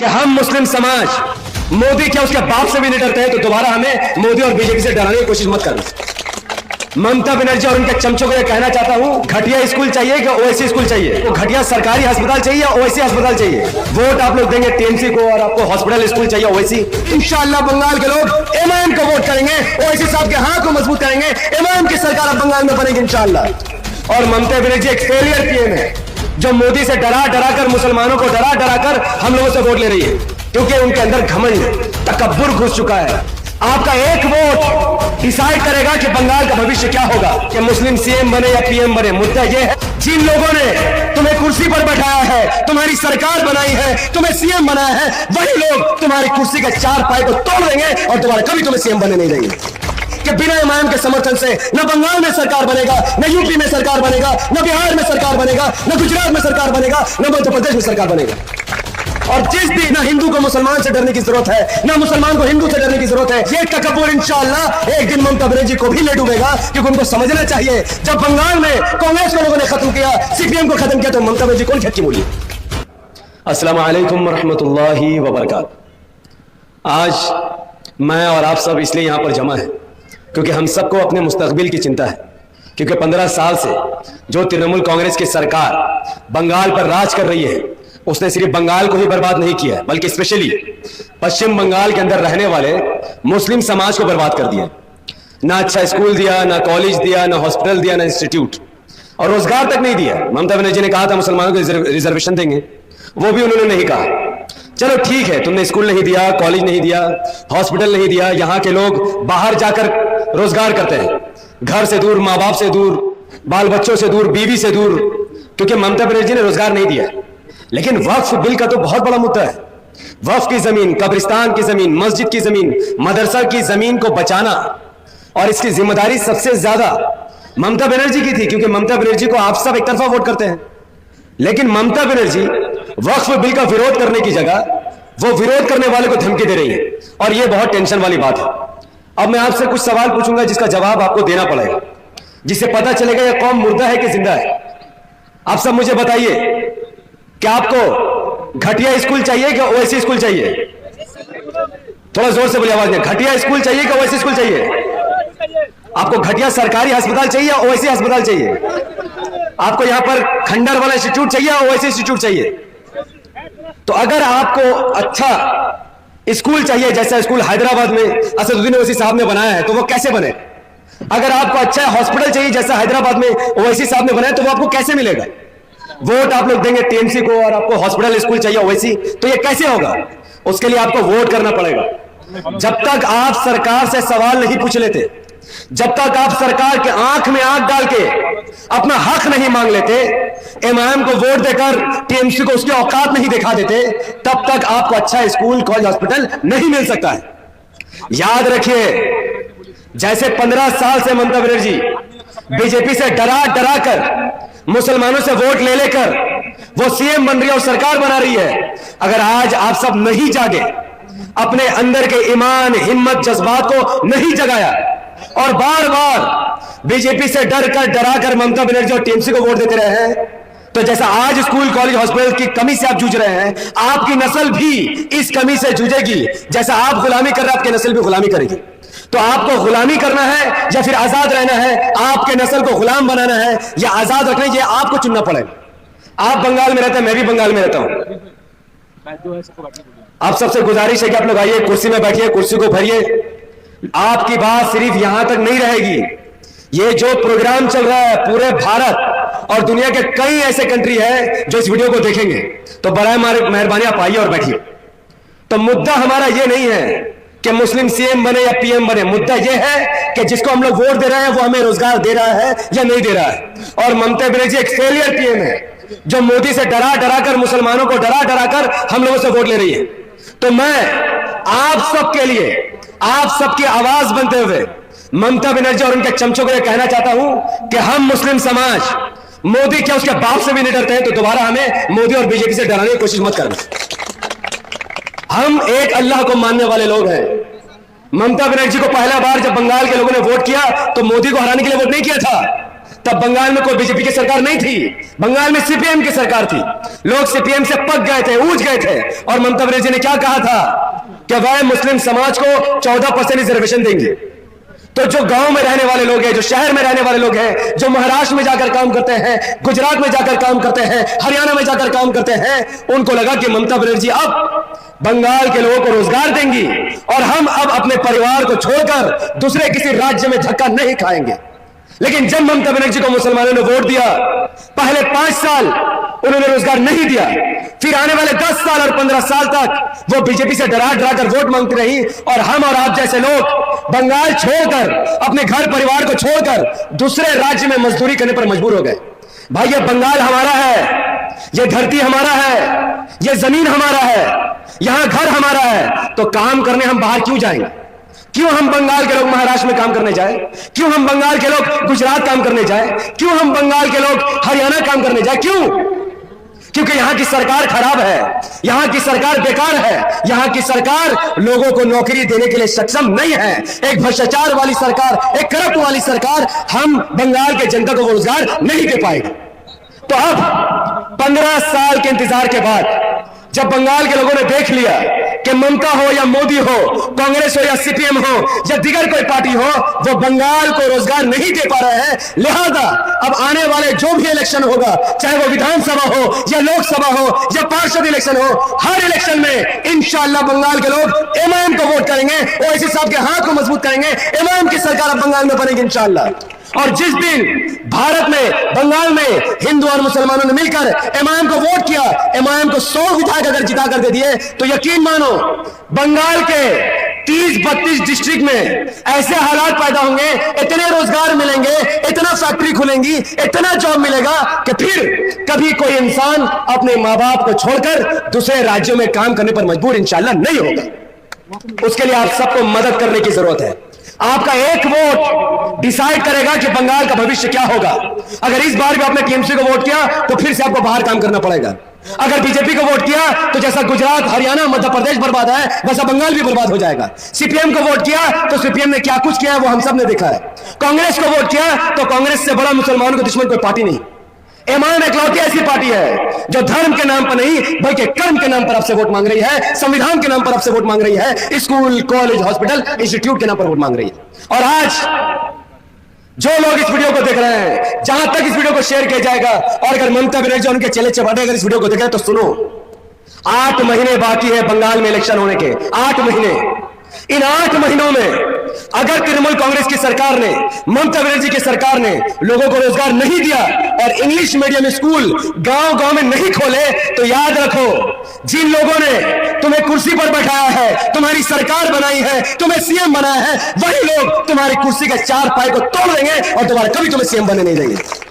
कि हम मुस्लिम समाज मोदी क्या उसके बाप से भी नहीं डरते हैं, तो दोबारा हमें मोदी और बीजेपी से डराने की कोशिश मत करना। ममता बनर्जी और उनके चमचों को यह कहना चाहता हूं, घटिया स्कूल चाहिए कि ओवैसी स्कूल चाहिए? तो घटिया सरकारी अस्पताल चाहिए या ओवैसी अस्पताल चाहिए? वोट आप लोग देंगे टीएमसी को और आपको हॉस्पिटल स्कूल चाहिए ओवैसी। इंशाअल्लाह बंगाल के लोग इमाम को वोट करेंगे, ओवैसी साहब के हाथ को मजबूत करेंगे, इमाम की सरकार अब बंगाल में बनेगी इंशाअल्लाह। और ममता बनर्जी एक फेलियर पीएम है जो मोदी से डरा डरा कर, मुसलमानों को डरा डरा कर हम लोगों से वोट ले रही है, क्योंकि उनके अंदर घमंड तकब्बुर घुस चुका है। आपका एक वोट डिसाइड करेगा कि बंगाल का भविष्य क्या होगा, कि मुस्लिम सीएम बने या पीएम बने। मुद्दा यह है, जिन लोगों ने तुम्हें कुर्सी पर बैठाया है, तुम्हारी सरकार बनाई है, तुम्हें सीएम बनाया है, वही लोग तुम्हारी कुर्सी के चार पाए को तोड़ देंगे और दोबारा कभी तुम्हें सीएम बनने नहीं देंगे। कि बिना इमाम के समर्थन से न बंगाल में सरकार बनेगा, न यूपी में सरकार बनेगा, न बिहार में सरकार बनेगा, न गुजरात में सरकार बनेगा, न मध्य प्रदेश में सरकार बनेगा। और जिस दिन न हिंदू को मुसलमान से डरने की जरूरत है, न मुसलमान को हिंदू से डरने की जरूरत है, ये तकब्बुर इंशाअल्लाह एक दिन ममता बनर्जी को भी ले डूबेगा। क्योंकि उनको समझना चाहिए, जब बंगाल में कांग्रेस को लोगों ने खत्म किया, सीपीएम को खत्म किया, तो ममता बनर्जी कौन झटकी बोली। अस्सलाम वालेकुम रहमतुल्लाहि व बरकातहू। आज मैं और आप सब इसलिए यहां पर जमा है क्योंकि हम सबको अपने मुस्तकबिल की चिंता है। क्योंकि 15 साल से जो तृणमूल कांग्रेस की सरकार बंगाल पर राज कर रही है, उसने सिर्फ बंगाल को ही बर्बाद नहीं किया है, बल्कि स्पेशली पश्चिम बंगाल के अंदर रहने वाले मुस्लिम समाज को बर्बाद कर दिया। ना अच्छा स्कूल दिया, ना कॉलेज दिया, ना हॉस्पिटल दिया, ना इंस्टीट्यूट, और रोजगार तक नहीं दिया। ममता बनर्जी ने कहा था मुसलमानों को रिजर्वेशन देंगे, वो भी उन्होंने नहीं कहा। चलो ठीक है, तुमने स्कूल नहीं दिया, कॉलेज नहीं दिया, हॉस्पिटल नहीं दिया, यहां के लोग बाहर जाकर रोजगार करते हैं, घर से दूर, माँ बाप से दूर, बाल बच्चों से दूर, बीवी से दूर, क्योंकि ममता बनर्जी ने रोजगार नहीं दिया। लेकिन वक्फ बिल का तो बहुत बड़ा मुद्दा है। वक्फ की जमीन, कब्रिस्तान की जमीन, मस्जिद की जमीन, मदरसा की जमीन को बचाना, और इसकी जिम्मेदारी सबसे ज्यादा ममता बनर्जी की थी, क्योंकि ममता बनर्जी को आप सब एक तरफा वोट करते हैं। लेकिन ममता बनर्जी वक्फ बिल का विरोध करने की जगह वो विरोध करने वाले को धमकी दे रही है, और यह बहुत टेंशन वाली बात है। अब मैं आपसे कुछ सवाल पूछूंगा जिसका जवाब आपको देना पड़ेगा, जिससे पता चलेगा यह कौम मुर्दा है कि जिंदा है। आप सब मुझे बताइए, क्या आपको घटिया स्कूल चाहिए कि ओवैसी स्कूल चाहिए? थोड़ा जोर से बोलिए आवाज में। घटिया स्कूल चाहिए कि ओवैसी स्कूल चाहिए? आपको घटिया सरकारी अस्पताल चाहिए या ओवैसी अस्पताल चाहिए? आपको यहां पर खंडर वाला इंस्टीट्यूट चाहिए या ओवैसी इंस्टीट्यूट चाहिए? तो अगर आपको अच्छा स्कूल चाहिए, जैसा स्कूल हैदराबाद में असदुद्दीन ओवैसी साहब ने बनाया है, तो वो कैसे बने? अगर आपको अच्छा हॉस्पिटल चाहिए, जैसा हैदराबाद में ओवैसी साहब ने बनाया, तो वो आपको कैसे मिलेगा? वोट आप लोग देंगे टीएमसी को और आपको हॉस्पिटल स्कूल चाहिए ओवैसी, तो ये कैसे होगा? उसके लिए आपको वोट करना पड़ेगा। जब तक आप सरकार से सवाल नहीं पूछ लेते, जब तक आप सरकार के आंख में आंख डाल के अपना हक नहीं मांग लेते, इमाम को वोट देकर टीएमसी को उसकी औकात नहीं दिखा देते, तब तक आपको अच्छा स्कूल, कॉलेज, हॉस्पिटल नहीं मिल सकता है। याद रखिए, जैसे 15 साल से ममता बनर्जी बीजेपी से डरा डरा कर, मुसलमानों से वोट ले लेकर वो सीएम बन रही है और सरकार बना रही है, अगर आज आप सब नहीं जागे, अपने अंदर के ईमान, हिम्मत, जज्बात को नहीं जगाया, और बार बार बीजेपी से डर कर, डरा कर ममता बनर्जी और टीएमसी को वोट देते रहे हैं, तो जैसा आज स्कूल, कॉलेज, हॉस्पिटल की कमी से आप जूझ रहे हैं, आपकी नस्ल भी इस कमी से जूझेगी। जैसा आप गुलामी कर रहे हैं, आपकी नस्ल भी गुलामी करेगी। तो आपको गुलामी करना है या फिर आजाद रहना है? आपके नस्ल को गुलाम बनाना है या आजाद रखना है, ये आपको चुनना पड़ेगा। आप बंगाल में रहते हैं, मैं भी बंगाल में रहता हूं। आप सबसे गुजारिश है कि आप लोग आइए, कुर्सी में बैठिए, कुर्सी को भरिए। आपकी बात सिर्फ यहां तक नहीं रहेगी। ये जो प्रोग्राम चल रहा है, पूरे भारत और दुनिया के कई ऐसे कंट्री है जो इस वीडियो को देखेंगे, तो बराए मेहरबानी आप आइए और बैठिए। तो मुद्दा हमारा ये नहीं है कि मुस्लिम सीएम बने या पीएम बने, मुद्दा यह है कि जिसको हम लोग वोट दे रहे हैं वो हमें रोजगार दे रहा है या नहीं दे रहा है। और ममता बनर्जी एक फेलियर पीएम है जो मोदी से डरा डरा कर, मुसलमानों को डरा डरा कर हम लोगों से वोट ले रही है। तो मैं आप सबके लिए, आप सबकी आवाज बनते हुए ममता बनर्जी और उनके चमचों को यह कहना चाहता हूं कि हम मुस्लिम समाज मोदी क्या उसके बाप से भी नहीं डरते हैं, तो दोबारा हमें मोदी और बीजेपी से डराने की कोशिश मत करना। हम एक अल्लाह को मानने वाले लोग हैं। ममता बनर्जी को पहला बार जब बंगाल के लोगों ने वोट किया, तो मोदी को हराने के लिए वोट नहीं किया था, तब बंगाल में कोई बीजेपी की सरकार नहीं थी, बंगाल में सीपीएम की सरकार थी। लोग सीपीएम से पक गए थे, ऊंच गए थे। और ममता बनर्जी ने क्या कहा था कि वह मुस्लिम समाज को 14% रिजर्वेशन देंगे। तो जो गांव में रहने वाले लोग हैं, जो शहर में रहने वाले लोग हैं, जो महाराष्ट्र में जाकर काम करते हैं, गुजरात में जाकर काम करते हैं, हरियाणा में जाकर काम करते हैं, उनको लगा कि ममता बनर्जी अब बंगाल के लोगों को रोजगार देंगी और हम अब अपने परिवार को छोड़कर दूसरे किसी राज्य में धक्का नहीं खाएंगे। लेकिन जब ममता बनर्जी को मुसलमानों ने वोट दिया, पहले 5 साल उन्होंने रोजगार नहीं दिया, फिर आने वाले 10 साल और 15 साल तक वो बीजेपी से डरा डरा कर वोट मांगती रही और हम और आप जैसे लोग बंगाल छोड़कर, अपने घर परिवार को छोड़कर दूसरे राज्य में मजदूरी करने पर मजबूर हो गए। भाई ये बंगाल हमारा है, ये धरती हमारा है, ये जमीन हमारा है, यहां घर हमारा है, तो काम करने हम बाहर क्यों जाएंगे? क्यों हम बंगाल के लोग महाराष्ट्र में काम करने जाए? क्यों हम बंगाल के लोग गुजरात काम करने जाए? क्यों हम बंगाल के लोग हरियाणा काम करने जाए? क्यों? क्योंकि यहां की सरकार खराब है, यहां की सरकार बेकार है, यहां की सरकार लोगों को नौकरी देने के लिए सक्षम नहीं है। एक भ्रष्टाचार वाली सरकार, एक करप्ट वाली सरकार हम बंगाल के जनता को रोजगार नहीं दे पाएगी। तो अब 15 साल के इंतजार के बाद जब बंगाल के लोगों ने देख लिया कि ममता हो या मोदी हो, कांग्रेस हो या सीपीएम हो या दिगर कोई पार्टी हो, वो बंगाल को रोजगार नहीं दे पा रहे हैं, लिहाजा अब आने वाले जो भी इलेक्शन होगा, चाहे वो विधानसभा हो या लोकसभा हो या पार्षद इलेक्शन हो, हर इलेक्शन में इंशाअल्लाह बंगाल के लोग एमआईएम को वोट करेंगे, ओवैसी साहब के हाथ को मजबूत करेंगे, एमआईएम की सरकार अब बंगाल में बनेगी इंशाअल्लाह। और जिस दिन भारत में, बंगाल में हिंदू और मुसलमानों ने मिलकर एमआईएम को वोट किया, एमआईएम को 100 विधायक अगर जिता कर दे दिए, तो यकीन मानो बंगाल के 30-32 डिस्ट्रिक्ट में ऐसे हालात पैदा होंगे, इतने रोजगार मिलेंगे, इतना फैक्ट्री खुलेंगी, इतना जॉब मिलेगा कि फिर कभी कोई इंसान अपने माँ बाप को छोड़कर दूसरे राज्यों में काम करने पर मजबूर इंशाअल्लाह नहीं होगा। उसके लिए आप सबको मदद करने की जरूरत है। आपका एक वोट डिसाइड करेगा कि बंगाल का भविष्य क्या होगा। अगर इस बार भी आपने टीएमसी को वोट किया तो फिर से आपको बाहर काम करना पड़ेगा। अगर बीजेपी को वोट किया तो जैसा गुजरात, हरियाणा, मध्य प्रदेश बर्बाद है, वैसा बंगाल भी बर्बाद हो जाएगा। सीपीएम को वोट किया तो सीपीएम ने क्या कुछ किया है वो हम सब ने देखा है। कांग्रेस को वोट किया तो कांग्रेस से बड़ा मुसलमानों का दुश्मन कोई पार्टी नहीं। एमआईएम इकलौती ऐसी पार्टी है जो धर्म के नाम पर नहीं बल्कि कर्म के नाम पर आपसे वोट मांग रही है, संविधान के नाम पर आपसे वोट मांग रही है, स्कूल, कॉलेज, हॉस्पिटल, इंस्टीट्यूट के नाम पर वोट मांग रही है। और आज जो लोग इस वीडियो को देख रहे हैं, जहां तक इस वीडियो को शेयर किया जाएगा, और अगर ममता बनर्जी और उनके चेले चपाटे अगर इस वीडियो को देख रहे हैं तो सुनो, 8 महीने बाकी है बंगाल में इलेक्शन होने के, 8 महीने। इन 8 महीनों में अगर तृणमूल कांग्रेस की सरकार ने, ममता बनर्जी की सरकार ने लोगों को रोजगार नहीं दिया और इंग्लिश मीडियम स्कूल गांव गांव में नहीं खोले, तो याद रखो, जिन लोगों ने तुम्हें कुर्सी पर बैठाया है, तुम्हारी सरकार बनाई है, तुम्हें सीएम बनाया है, वही लोग तुम्हारी कुर्सी के 4 पाए को तोड़ देंगे और दोबारा कभी तुम्हें सीएम बनने नहीं देंगे।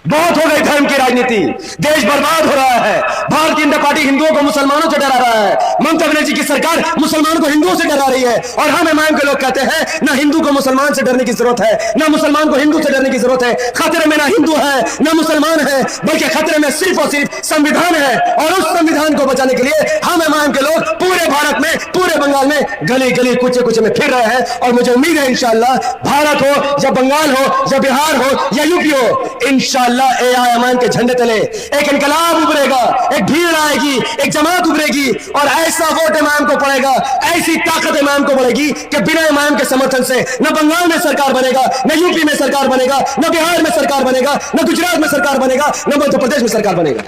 बहुत हो गई धर्म की राजनीति, देश बर्बाद हो रहा है। भारतीय जनता पार्टी हिंदुओं को मुसलमानों से डरा रहा है, ममता बनर्जी की सरकार मुसलमानों को हिंदुओं से डरा रही है। और हम एमआईएम के लोग कहते हैं ना हिंदू को मुसलमान से डरने की जरूरत है, ना मुसलमान को हिंदू से डरने की जरूरत है। खतरे में ना हिंदू है ना मुसलमान है, बल्कि खतरे में सिर्फ और सिर्फ संविधान है। और उस संविधान को बचाने के लिए हम एमआईएम के लोग पूरे भारत में, पूरे बंगाल में गली गली कुचे कुचे में फिर रहे हैं। और मुझे उम्मीद है इंशाअल्लाह भारत हो या बंगाल हो या बिहार हो या यूपी हो, इंशाअल्लाह एआईएमआईएम के झंडे तले एक इनकलाब उभरेगा, एक भीड़ आएगी, एक जमात उभरेगी और ऐसा वोट एमआईएम को पड़ेगा, ऐसी ताकत एमआईएम को पड़ेगी कि बिना एमआईएम के समर्थन से न बंगाल में सरकार बनेगा, न यूपी में सरकार बनेगा, न बिहार में सरकार बनेगा, न गुजरात में सरकार बनेगा, न मध्य प्रदेश में सरकार बनेगा।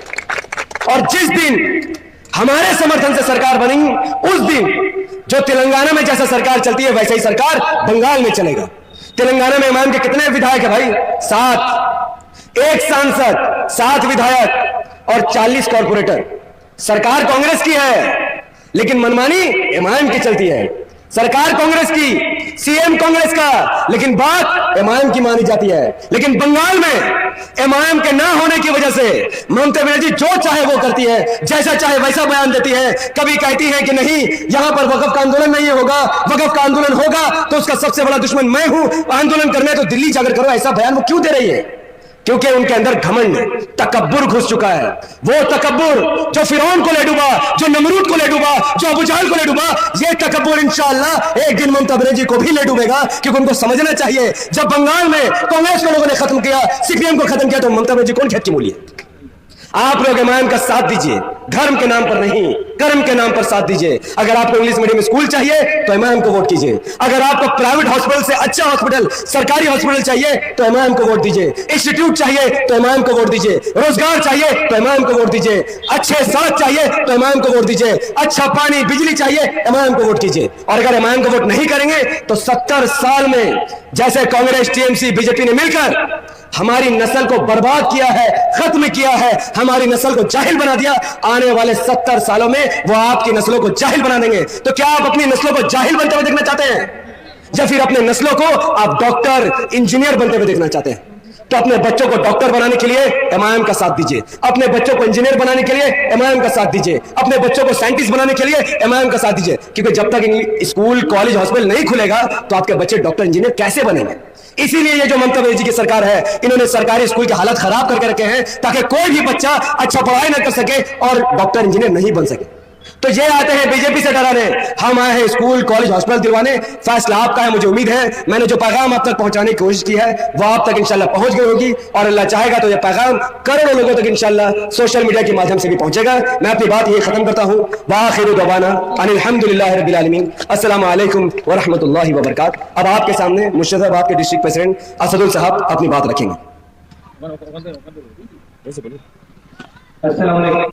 और जिस दिन हमारे समर्थन से सरकार बनेगी, उस दिन जो तेलंगाना में जैसा सरकार चलती है वैसे ही सरकार बंगाल में चलेगा। तेलंगाना में एमआईएम के कितने विधायक है भाई? 7, 1 सांसद, 7 विधायक और 40 कॉर्पोरेटर। सरकार कांग्रेस की है लेकिन मनमानी एमआईएम की चलती है। सरकार कांग्रेस की, सीएम कांग्रेस का, लेकिन बात एमआईएम की मानी जाती है। लेकिन बंगाल में एमआईएम के ना होने की वजह से ममता बनर्जी जो चाहे वो करती है, जैसा चाहे वैसा बयान देती है। कभी कहती है कि नहीं यहां पर वक्फ का आंदोलन नहीं होगा, वक्फ का आंदोलन होगा तो उसका सबसे बड़ा दुश्मन मैं हूं, आंदोलन करना है तो दिल्ली जाकर करो। ऐसा बयान वो क्यों दे रही है? क्योंकि उनके अंदर घमंड, तकब्बुर घुस चुका है। वो तकब्बुर जो फिरौन को ले डूबा, जो नमरूद को ले डूबा, जो अबू जहल को ले डूबा, ये तकब्बुर इंशाअल्लाह एक दिन ममता बनर्जी को भी ले डूबेगा। क्योंकि उनको समझना चाहिए, जब बंगाल में कांग्रेस को लोगों ने खत्म किया, सीपीएम को खत्म किया, तो ममता बनर्जी कौन खेत की मूली है? आप लोग इमाम का साथ दीजिए, धर्म के नाम पर नहीं, कर्म के नाम पर साथ दीजिए। अगर आपको इंग्लिश मीडियम स्कूल चाहिए तो इमाम को वोट कीजिए। अगर आपको प्राइवेट हॉस्पिटल से अच्छा हॉस्पिटल, सरकारी हॉस्पिटल चाहिए तो इमाम को वोट दीजिए। इंस्टीट्यूट चाहिए तो इमाम को वोट दीजिए। रोजगार चाहिए तो इमाम को वोट दीजिए। अच्छे सड़क चाहिए तो इमाम को वोट दीजिए। अच्छा पानी बिजली चाहिए, इमाम को वोट कीजिए। और अगर इमाम को वोट नहीं करेंगे तो 70 साल में जैसे कांग्रेस, टीएमसी, बीजेपी ने मिलकर हमारी नस्ल को बर्बाद किया है, खत्म किया है, हमारी नस्ल को जाहिल बना दिया, आने वाले 70 सालों में वो आपकी नस्लों को जाहिल बना देंगे। तो क्या आप अपनी नस्लों को जाहिल बनते हुए देखना चाहते हैं, या फिर अपने नस्लों को आप डॉक्टर, इंजीनियर बनते हुए देखना चाहते हैं? तो अपने बच्चों को डॉक्टर बनाने के लिए इमाम का साथ दीजिए, अपने बच्चों को इंजीनियर बनाने के लिए इमाम का साथ दीजिए, अपने बच्चों को साइंटिस्ट बनाने के लिए इमाम का साथ दीजिए। क्योंकि जब तक स्कूल, कॉलेज, हॉस्पिटल नहीं खुलेगा तो आपके बच्चे डॉक्टर, इंजीनियर कैसे बनेंगे? इसीलिए ये जो ममता बनर्जी की सरकार है, इन्होंने सरकारी स्कूल की हालत खराब करके रखे हैं ताकि कोई भी बच्चा अच्छा पढ़ाई ना कर सके और डॉक्टर, इंजीनियर नहीं बन सके। तो ये आते हैं बीजेपी से डराने, हम आए हैं स्कूल, कॉलेज, हॉस्पिटल दिलवाने। फैसला आपका है। मुझे उम्मीद है मैंने जो पैगाम आप तक पहुंचाने की कोशिश की है वो आप तक इंशाल्लाह पहुंच गई होगी, और अल्लाह चाहेगा तो यह पैगाम करोड़ों लोगों तक इंशाल्लाह सोशल मीडिया के माध्यम से भी पहुंचेगा। मैं अपनी बात ये खत्म करता हूं। वाखिरु दवाना अनिल हम्दुलिल्लाहि रब्बिल आलमीन। अस्सलामु अलैकुम व रहमतुल्लाहि व बरकातहू। अब आपके सामने मुर्शिदाबाद के डिस्ट्रिक्ट प्रेसिडेंट असदुल साहब अपनी बात रखेंगे। अस्सलाम वालेकुम।